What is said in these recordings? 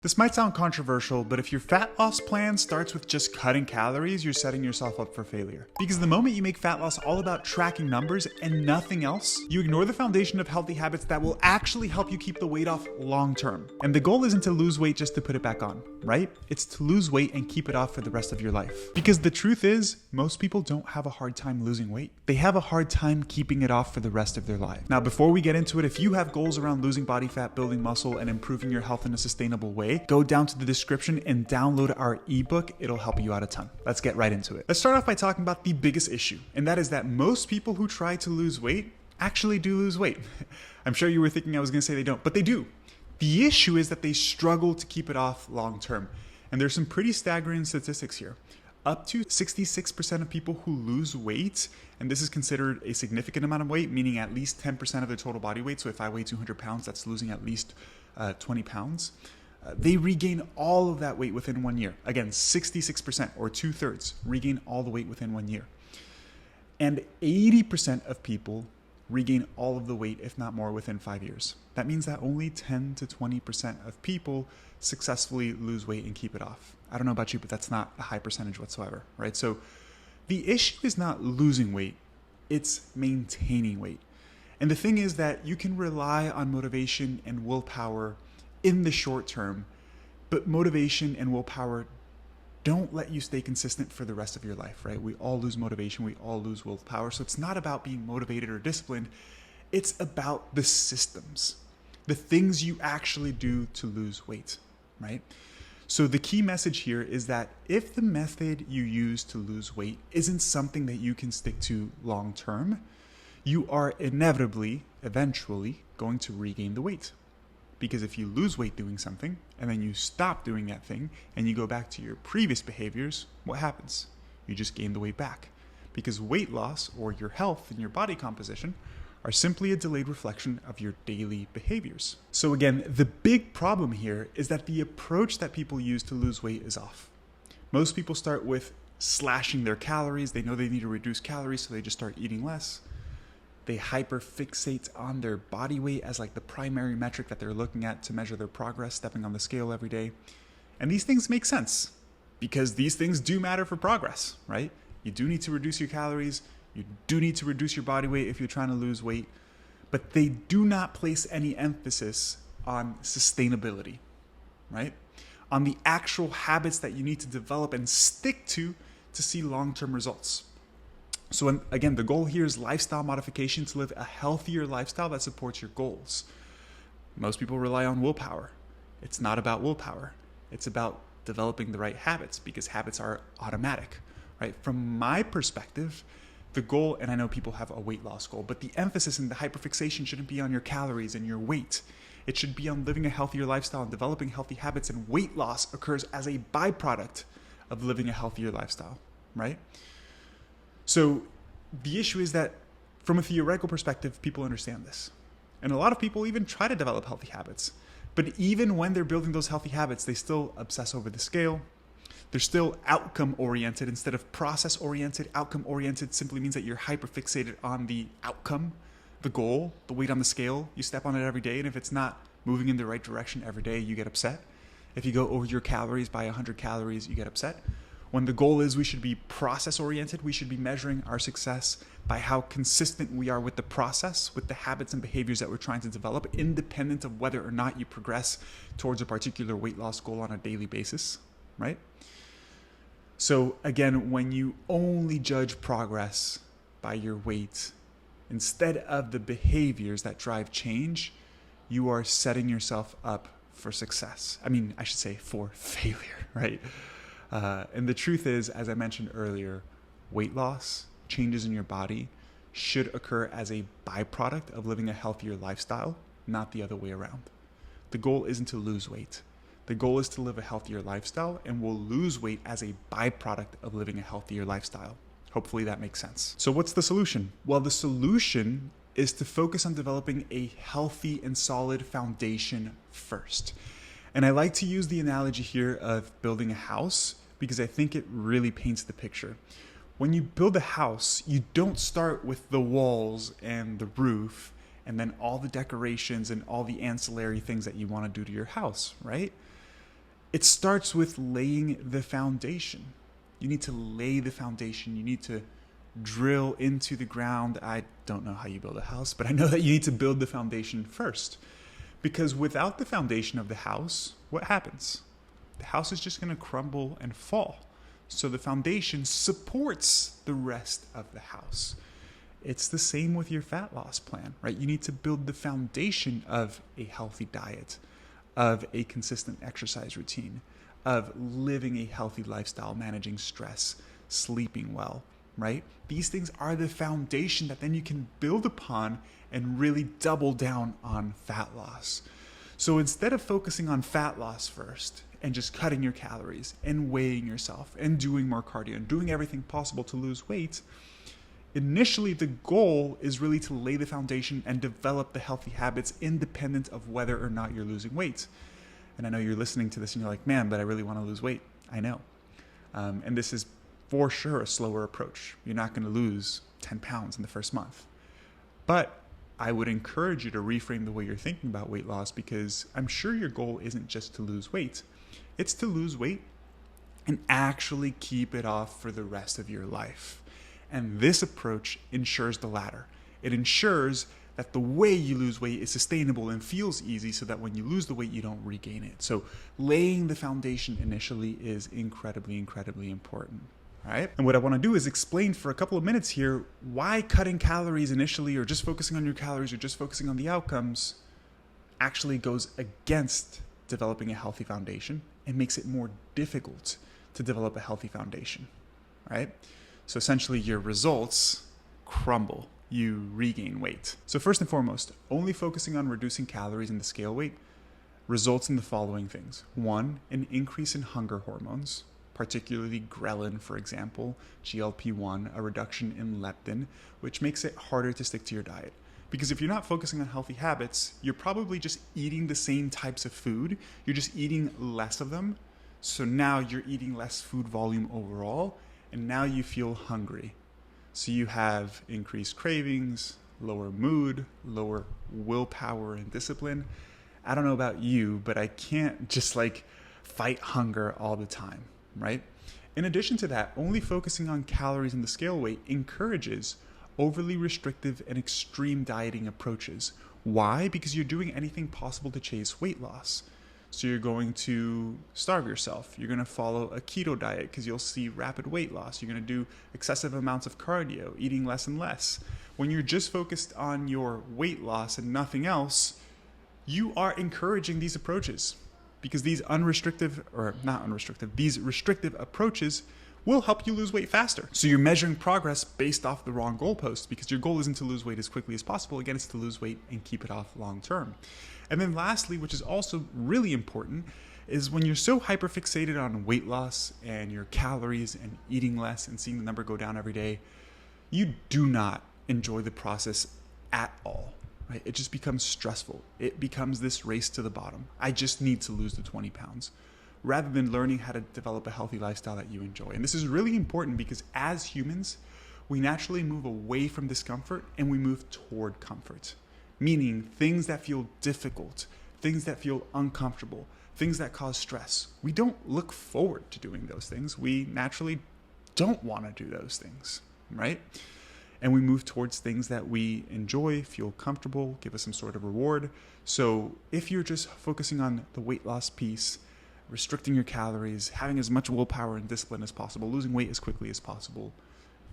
This might sound controversial, but if your fat loss plan starts with just cutting calories, you're setting yourself up for failure. Because the moment you make fat loss all about tracking numbers and nothing else, you ignore the foundation of healthy habits that will actually help you keep the weight off long term. And the goal isn't to lose weight just to put it back on, right? It's to lose weight and keep it off for the rest of your life. Because the truth is, most people don't have a hard time losing weight. They have a hard time keeping it off for the rest of their life. Now, before we get into it, if you have goals around losing body fat, building muscle, and improving your health in a sustainable way, go down to the description and download our ebook. It'll help you out a ton. Let's get right into it. Let's start off by talking about the biggest issue, and that is that most people who try to lose weight actually do lose weight. I'm sure you were thinking I was going to say they don't, but they do. The issue is that they struggle to keep it off long term. And there's some pretty staggering statistics here. Up to 66% of people who lose weight, and this is considered a significant amount of weight, meaning at least 10% of their total body weight. So if I weigh 200 pounds, that's losing at least 20 pounds. They regain all of that weight within 1 year. Again, 66% or 2/3 regain all the weight within 1 year. And 80% of people regain all of the weight, if not more, within 5 years. That means that only 10 to 20% of people successfully lose weight and keep it off. I don't know about you, but that's not a high percentage whatsoever, right? So the issue is not losing weight, it's maintaining weight. And the thing is that you can rely on motivation and willpower in the short term, but motivation and willpower don't let you stay consistent for the rest of your life, right? We all lose motivation, we all lose willpower. So it's not about being motivated or disciplined, it's about the systems, the things you actually do to lose weight, right? So the key message here is that if the method you use to lose weight isn't something that you can stick to long term, you are inevitably, eventually going to regain the weight. Because if you lose weight doing something and then you stop doing that thing and you go back to your previous behaviors, what happens? You just gain the weight back. Because weight loss or your health and your body composition are simply a delayed reflection of your daily behaviors. So again, the big problem here is that the approach that people use to lose weight is off. Most people start with slashing their calories. They know they need to reduce calories, so they just start eating less. They hyperfixate on their body weight as like the primary metric that they're looking at to measure their progress, stepping on the scale every day. And these things make sense because these things do matter for progress, right? You do need to reduce your calories. You do need to reduce your body weight if you're trying to lose weight, but they do not place any emphasis on sustainability, right? On the actual habits that you need to develop and stick to see long-term results. So again, the goal here is lifestyle modification to live a healthier lifestyle that supports your goals. Most people rely on willpower. It's not about willpower. It's about developing the right habits because habits are automatic, right? From my perspective, the goal, and I know people have a weight loss goal, but the emphasis and the hyperfixation shouldn't be on your calories and your weight. It should be on living a healthier lifestyle and developing healthy habits, and weight loss occurs as a byproduct of living a healthier lifestyle, right? So the issue is that from a theoretical perspective, people understand this. And a lot of people even try to develop healthy habits. But even when they're building those healthy habits, they still obsess over the scale. They're still outcome-oriented instead of process-oriented. Outcome-oriented simply means that you're hyper-fixated on the outcome, the goal, the weight on the scale. You step on it every day, and if it's not moving in the right direction every day, you get upset. If you go over your calories by 100 calories, you get upset. When the goal is we should be process-oriented, we should be measuring our success by how consistent we are with the process, with the habits and behaviors that we're trying to develop, independent of whether or not you progress towards a particular weight loss goal on a daily basis, right? So again, when you only judge progress by your weight, instead of the behaviors that drive change, you are setting yourself up for success. I should say for failure, right? And the truth is, as I mentioned earlier, weight loss, changes in your body should occur as a byproduct of living a healthier lifestyle, not the other way around. The goal isn't to lose weight. The goal is to live a healthier lifestyle, and we'll lose weight as a byproduct of living a healthier lifestyle. Hopefully that makes sense. So what's the solution? Well, the solution is to focus on developing a healthy and solid foundation first. And I like to use the analogy here of building a house because I think it really paints the picture. When you build a house, you don't start with the walls and the roof and then all the decorations and all the ancillary things that you want to do to your house, right? It starts with laying the foundation. You need to lay the foundation. You need to drill into the ground. I don't know how you build a house, but I know that you need to build the foundation first. Because without the foundation of the house, what happens? The house is just going to crumble and fall. So the foundation supports the rest of the house. It's the same with your fat loss plan, right? You need to build the foundation of a healthy diet, of a consistent exercise routine, of living a healthy lifestyle, managing stress, sleeping well, right? These things are the foundation that then you can build upon and really double down on fat loss. So instead of focusing on fat loss first and just cutting your calories and weighing yourself and doing more cardio and doing everything possible to lose weight, initially the goal is really to lay the foundation and develop the healthy habits independent of whether or not you're losing weight. And I know you're listening to this and you're like, man, but I really want to lose weight. I know. And this is for sure a slower approach. You're not going to lose 10 pounds in the first month. But I would encourage you to reframe the way you're thinking about weight loss, because I'm sure your goal isn't just to lose weight. It's to lose weight and actually keep it off for the rest of your life. And this approach ensures the latter. It ensures that the way you lose weight is sustainable and feels easy, so that when you lose the weight, you don't regain it. So laying the foundation initially is incredibly, incredibly important. All right. And what I want to do is explain for a couple of minutes here why cutting calories initially, or just focusing on your calories, or just focusing on the outcomes, actually goes against developing a healthy foundation and makes it more difficult to develop a healthy foundation. Right? So essentially your results crumble. You regain weight. So first and foremost, only focusing on reducing calories and the scale weight results in the following things. 1, an increase in hunger hormones, particularly ghrelin, for example, GLP-1, a reduction in leptin, which makes it harder to stick to your diet. Because if you're not focusing on healthy habits, you're probably just eating the same types of food. You're just eating less of them. So now you're eating less food volume overall, and now you feel hungry. So you have increased cravings, lower mood, lower willpower and discipline. I don't know about you, but I can't just fight hunger all the time. Right? In addition to that, only focusing on calories and the scale weight encourages overly restrictive and extreme dieting approaches. Why? Because you're doing anything possible to chase weight loss. So you're going to starve yourself. You're going to follow a keto diet because you'll see rapid weight loss. You're going to do excessive amounts of cardio, eating less and less. When you're just focused on your weight loss and nothing else, you are encouraging these approaches. Because these these restrictive approaches will help you lose weight faster. So you're measuring progress based off the wrong goalpost, because your goal isn't to lose weight as quickly as possible. Again, it's to lose weight and keep it off long term. And then lastly, which is also really important, is when you're so hyperfixated on weight loss and your calories and eating less and seeing the number go down every day, you do not enjoy the process at all. Right? It just becomes stressful. It becomes this race to the bottom. I just need to lose the 20 pounds, rather than learning how to develop a healthy lifestyle that you enjoy. And this is really important because as humans, we naturally move away from discomfort and we move toward comfort, meaning things that feel difficult, things that feel uncomfortable, things that cause stress. We don't look forward to doing those things. We naturally don't want to do those things, right? And we move towards things that we enjoy, feel comfortable, give us some sort of reward. So if you're just focusing on the weight loss piece, restricting your calories, having as much willpower and discipline as possible, losing weight as quickly as possible,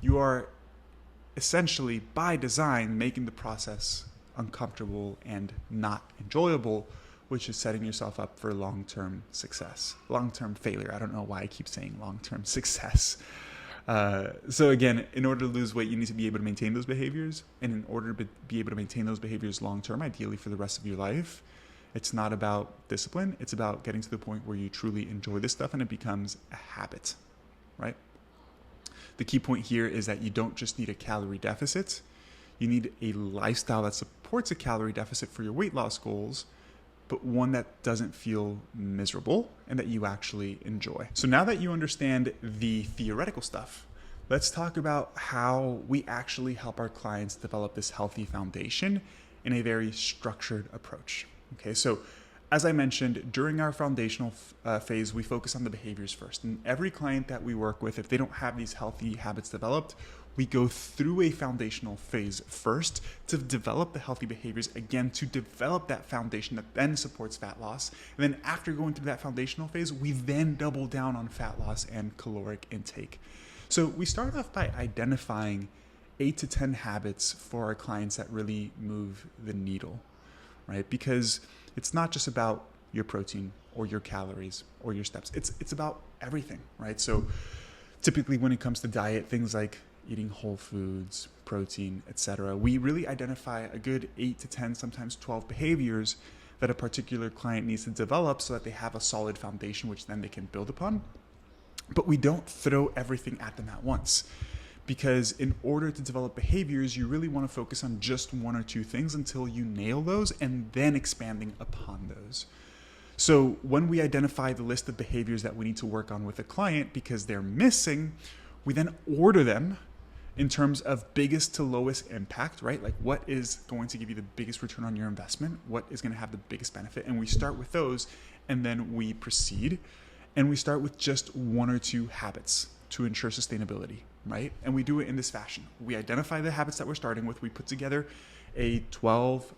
you are essentially, by design, making the process uncomfortable and not enjoyable, which is setting yourself up for long-term success, long-term failure. I don't know why I keep saying long-term success. So again, in order to lose weight, you need to be able to maintain those behaviors. And in order to be able to maintain those behaviors long-term, ideally for the rest of your life, it's not about discipline. It's about getting to the point where you truly enjoy this stuff and it becomes a habit, right? The key point here is that you don't just need a calorie deficit. You need a lifestyle that supports a calorie deficit for your weight loss goals, but one that doesn't feel miserable and that you actually enjoy. So now that you understand the theoretical stuff, let's talk about how we actually help our clients develop this healthy foundation in a very structured approach. Okay, so as I mentioned, during our foundational phase, we focus on the behaviors first. And every client that we work with, if they don't have these healthy habits developed, we go through a foundational phase first to develop the healthy behaviors, again, to develop that foundation that then supports fat loss. And then after going through that foundational phase, we then double down on fat loss and caloric intake. So we start off by identifying 8 to 10 habits for our clients that really move the needle, right? Because it's not just about your protein or your calories or your steps. It's about everything, right? So typically when it comes to diet, things like eating whole foods, protein, etc., we really identify a good 8 to 10, sometimes 12 behaviors that a particular client needs to develop so that they have a solid foundation, which then they can build upon. But we don't throw everything at them at once, because in order to develop behaviors, you really want to focus on just 1 or 2 things until you nail those and then expanding upon those. So when we identify the list of behaviors that we need to work on with a client because they're missing, we then order them in terms of biggest to lowest impact, right? Like what is going to give you the biggest return on your investment? What is going to have the biggest benefit? And we start with those, and then we proceed. And we start with just 1 or 2 habits to ensure sustainability, right? And we do it in this fashion. We identify the habits that we're starting with. We put together a 12,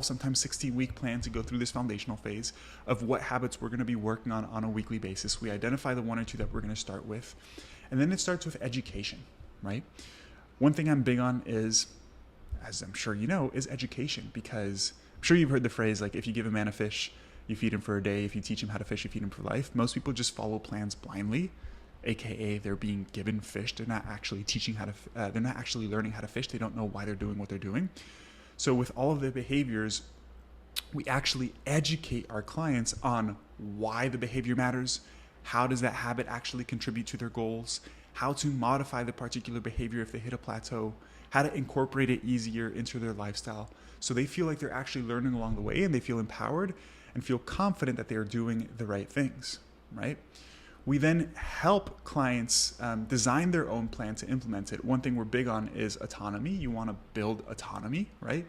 sometimes 16-week plan to go through this foundational phase of what habits we're going to be working on a weekly basis. We identify the 1 or 2 that we're going to start with. And then it starts with education, right? One thing I'm big on is, as I'm sure you know, is education, because I'm sure you've heard the phrase, like, if you give a man a fish, you feed him for a day. If you teach him how to fish, you feed him for life. Most people just follow plans blindly, aka they're being given fish. They're not actually they're not actually learning how to fish. They don't know why they're doing what they're doing. So with all of the behaviors, we actually educate our clients on why the behavior matters, how does that habit actually contribute to their goals, how to modify the particular behavior if they hit a plateau, how to incorporate it easier into their lifestyle. So they feel like they're actually learning along the way, and they feel empowered and feel confident that they are doing the right things, right? We then help clients design their own plan to implement it. One thing we're big on is autonomy. You want to build autonomy, right?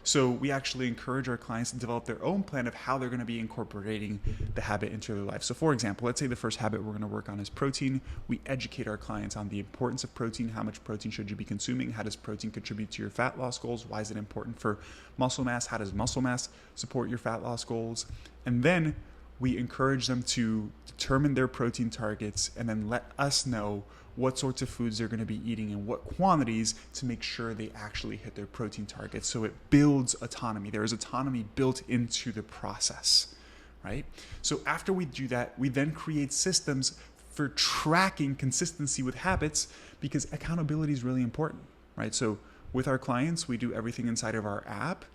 So we actually encourage our clients to develop their own plan of how they're going to be incorporating the habit into their life. So for example, let's say the first habit we're going to work on is protein. We educate our clients on the importance of protein. How much protein should you be consuming? How does protein contribute to your fat loss goals? Why is it important for muscle mass? How does muscle mass support your fat loss goals? And then we encourage them to determine their protein targets and then let us know what sorts of foods they're going to be eating and what quantities to make sure they actually hit their protein targets. So it builds autonomy. There is autonomy built into the process, right? So after we do that, we then create systems for tracking consistency with habits, because accountability is really important, right? So with our clients, we do everything inside of our app,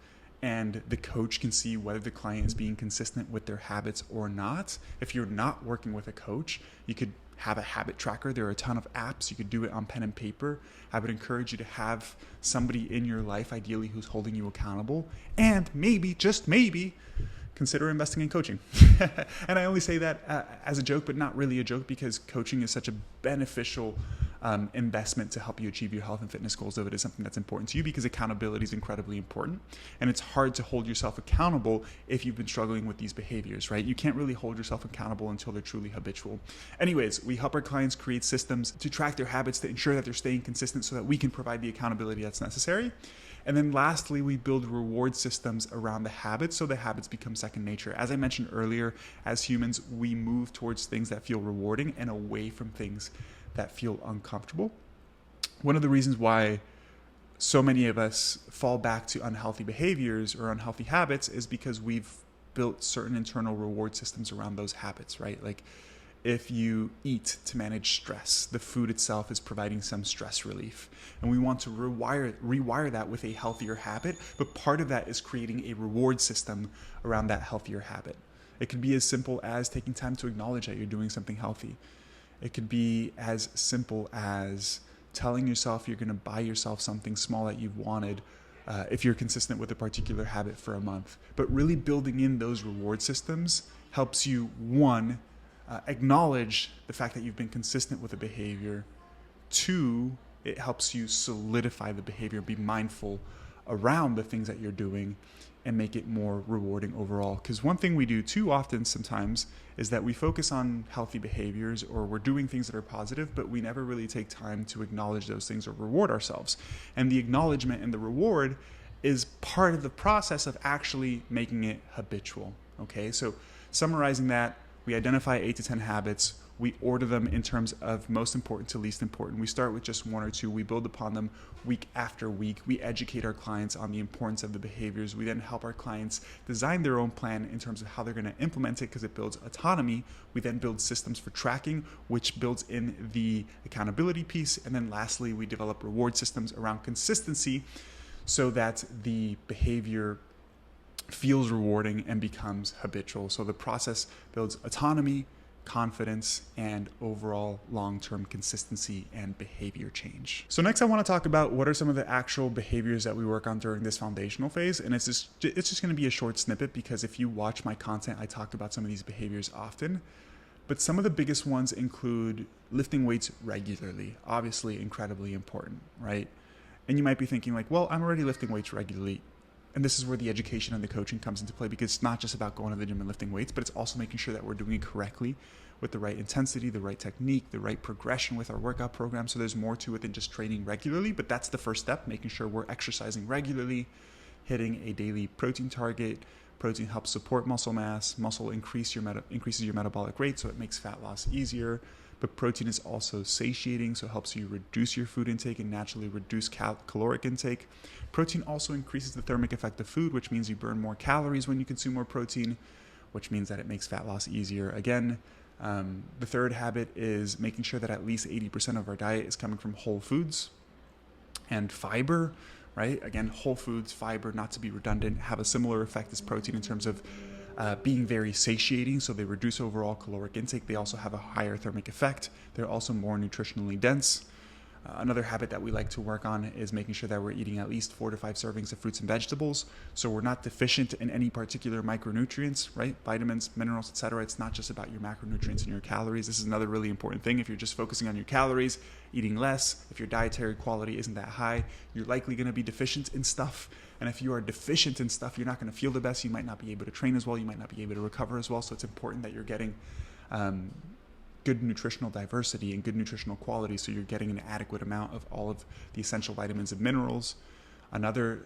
and the coach can see whether the client is being consistent with their habits or not. If you're not working with a coach, you could have a habit tracker. There are a ton of apps. You could do it on pen and paper. I would encourage you to have somebody in your life, ideally, who's holding you accountable, and maybe, just maybe, consider investing in coaching. And I only say that as a joke, but not really a joke, because coaching is such a beneficial investment to help you achieve your health and fitness goals, though it is something that's important to you, because accountability is incredibly important. And it's hard to hold yourself accountable if you've been struggling with these behaviors, right? You can't really hold yourself accountable until they're truly habitual. Anyways, we help our clients create systems to track their habits, to ensure that they're staying consistent so that we can provide the accountability that's necessary. And then lastly, we build reward systems around the habits so the habits become second nature. As I mentioned earlier, as humans, we move towards things that feel rewarding and away from things that feel uncomfortable. One of the reasons why so many of us fall back to unhealthy behaviors or unhealthy habits is because we've built certain internal reward systems around those habits, right? Like if you eat to manage stress, the food itself is providing some stress relief. And we want to rewire that with a healthier habit, but part of that is creating a reward system around that healthier habit. It could be as simple as taking time to acknowledge that you're doing something healthy. It could be as simple as telling yourself you're going to buy yourself something small that you've wanted if you're consistent with a particular habit for a month. But really building in those reward systems helps you, one, acknowledge the fact that you've been consistent with a behavior. Two, it helps you solidify the behavior, be mindful around the things that you're doing. and make it more rewarding overall. Because one thing we do too often sometimes is that we focus on healthy behaviors, or we're doing things that are positive, but we never really take time to acknowledge those things or reward ourselves. And the acknowledgement and the reward is part of the process of actually making it habitual. Okay, so summarizing that, we identify 8 to 10 habits. We order them in terms of most important to least important. We start with just 1 or 2. We build upon them week after week. We educate our clients on the importance of the behaviors. We then help our clients design their own plan in terms of how they're going to implement it, because it builds autonomy. We then build systems for tracking, which builds in the accountability piece. And then lastly, we develop reward systems around consistency so that the behavior feels rewarding and becomes habitual. So the process builds autonomy, confidence, and overall long-term consistency and behavior change. So next I want to talk about what are some of the actual behaviors that we work on during this foundational phase. And it's just going to be a short snippet, because if you watch my content, I talk about some of these behaviors often. But some of the biggest ones include lifting weights regularly, obviously incredibly important, right? And you might be thinking like, well, I'm already lifting weights regularly. And this is where the education and the coaching comes into play, because it's not just about going to the gym and lifting weights, but it's also making sure that we're doing it correctly with the right intensity, the right technique, the right progression with our workout program. So there's more to it than just training regularly, but that's the first step, making sure we're exercising regularly, hitting a daily protein target. Protein helps support muscle mass. Muscle increases your metabolic rate, so it makes fat loss easier. But protein is also satiating, so it helps you reduce your food intake and naturally reduce caloric intake. Protein also increases the thermic effect of food, which means you burn more calories when you consume more protein, which means that it makes fat loss easier. Again, the third habit is making sure that at least 80% of our diet is coming from whole foods and fiber, right? Again, whole foods, fiber, not to be redundant, have a similar effect as protein in terms of being very satiating, so they reduce overall caloric intake. They also have a higher thermic effect. They're also more nutritionally dense. Another habit that we like to work on is making sure that we're eating at least 4 to 5 servings of fruits and vegetables, so we're not deficient in any particular micronutrients, right? Vitamins, minerals, etc. It's not just about your macronutrients and your calories. This is another really important thing. If you're just focusing on your calories, eating less, if your dietary quality isn't that high, you're likely going to be deficient in stuff. And if you are deficient in stuff, you're not going to feel the best. You might not be able to train as well. You might not be able to recover as well. So it's important that you're getting good nutritional diversity and good nutritional quality, so you're getting an adequate amount of all of the essential vitamins and minerals. Another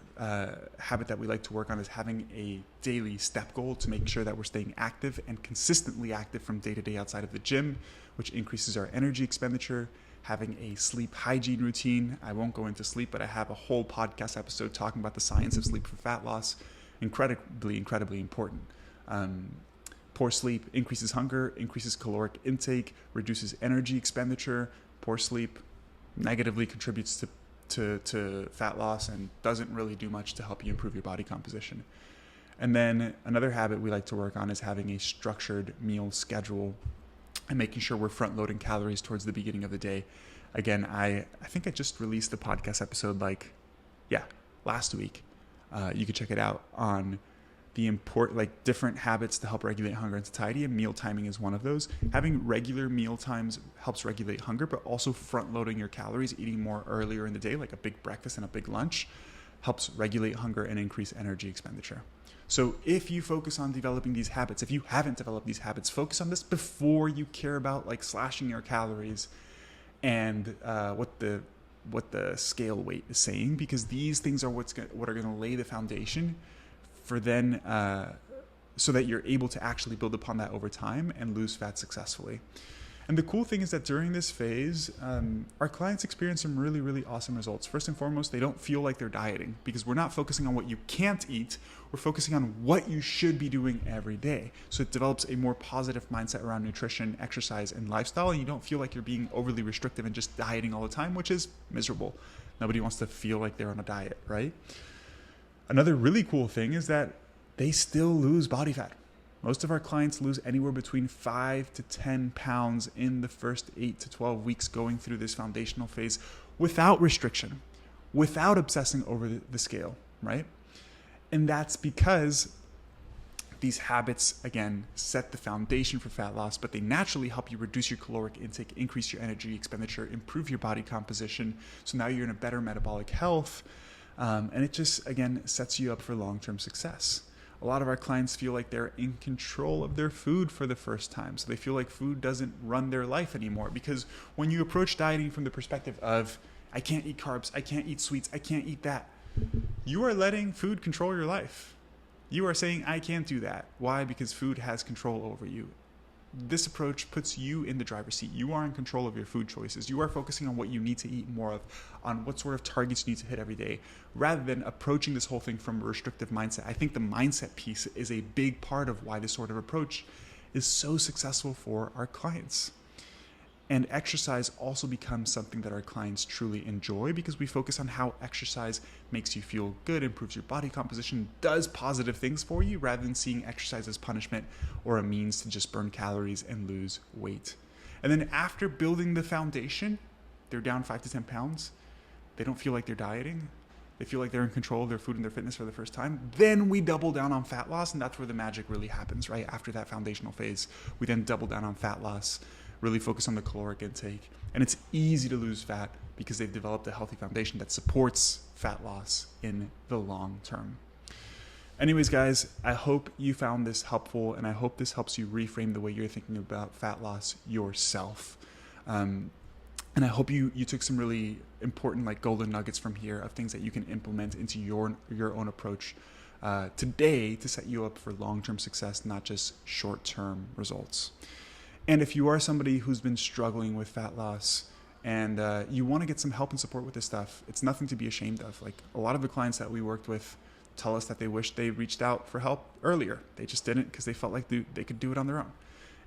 habit that we like to work on is having a daily step goal to make sure that we're staying active and consistently active from day to day outside of the gym, which increases our energy expenditure. Having a sleep hygiene routine. I won't go into sleep, but I have a whole podcast episode talking about the science of sleep for fat loss. Incredibly important. Poor sleep increases hunger, increases caloric intake, reduces energy expenditure. Poor sleep negatively contributes to fat loss and doesn't really do much to help you improve your body composition. And then another habit we like to work on is having a structured meal schedule and making sure we're front loading calories towards the beginning of the day. Again, I think I just released the podcast episode last week. You can check it out on the different habits to help regulate hunger and satiety, and meal timing is one of those. Having regular meal times helps regulate hunger, but also front loading your calories, eating more earlier in the day, like a big breakfast and a big lunch, helps regulate hunger and increase energy expenditure. So if you focus on developing these habits, if you haven't developed these habits, focus on this before you care about slashing your calories and what the scale weight is saying, because these things are what are going to lay the foundation for then so that you're able to actually build upon that over time and lose fat successfully. And the cool thing is that during this phase, our clients experience some really, really awesome results. First and foremost, they don't feel like they're dieting, because we're not focusing on what you can't eat. We're focusing on what you should be doing every day. So it develops a more positive mindset around nutrition, exercise, and lifestyle. And you don't feel like you're being overly restrictive and just dieting all the time, which is miserable. Nobody wants to feel like they're on a diet, right? Another really cool thing is that they still lose body fat. Most of our clients lose anywhere between 5 to 10 pounds in the first 8 to 12 weeks going through this foundational phase without restriction, without obsessing over the scale, right? And that's because these habits, again, set the foundation for fat loss, but they naturally help you reduce your caloric intake, increase your energy expenditure, improve your body composition. So now you're in a better metabolic health. And it just, again, sets you up for long-term success. A lot of our clients feel like they're in control of their food for the first time. So they feel like food doesn't run their life anymore, because when you approach dieting from the perspective of, I can't eat carbs, I can't eat sweets, I can't eat that, you are letting food control your life. You are saying, I can't do that. Why? Because food has control over you. This approach puts you in the driver's seat. You are in control of your food choices. You are focusing on what you need to eat more of, on what sort of targets you need to hit every day, rather than approaching this whole thing from a restrictive mindset. I think the mindset piece is a big part of why this sort of approach is so successful for our clients. And exercise also becomes something that our clients truly enjoy, because we focus on how exercise makes you feel good, improves your body composition, does positive things for you, rather than seeing exercise as punishment or a means to just burn calories and lose weight. And then after building the foundation, they're down 5 to 10 pounds. They don't feel like they're dieting. They feel like they're in control of their food and their fitness for the first time. Then we double down on fat loss, and that's where the magic really happens, right? After that foundational phase, we then double down on fat loss, really focus on the caloric intake. And it's easy to lose fat because they've developed a healthy foundation that supports fat loss in the long term. Anyways, guys, I hope you found this helpful, and I hope this helps you reframe the way you're thinking about fat loss yourself. And I hope you took some really important, like, golden nuggets from here of things that you can implement into your own approach today to set you up for long-term success, not just short-term results. And if you are somebody who's been struggling with fat loss and you want to get some help and support with this stuff, it's nothing to be ashamed of. Like, a lot of the clients that we worked with tell us that they wish they reached out for help earlier. They just didn't, because they felt like they could do it on their own.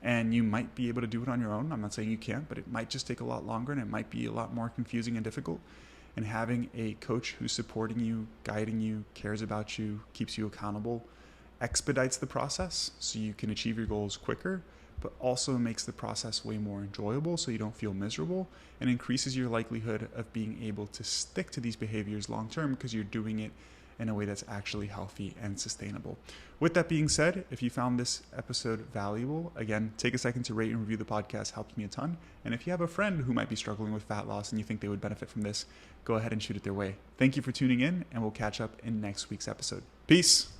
And you might be able to do it on your own. I'm not saying you can't, but it might just take a lot longer, and it might be a lot more confusing and difficult. And having a coach who's supporting you, guiding you, cares about you, keeps you accountable, expedites the process so you can achieve your goals quicker, but also makes the process way more enjoyable so you don't feel miserable, and increases your likelihood of being able to stick to these behaviors long term, because you're doing it in a way that's actually healthy and sustainable. With that being said, if you found this episode valuable, again, take a second to rate and review the podcast. Helps me a ton. And if you have a friend who might be struggling with fat loss and you think they would benefit from this, go ahead and shoot it their way. Thank you for tuning in, and we'll catch up in next week's episode. Peace.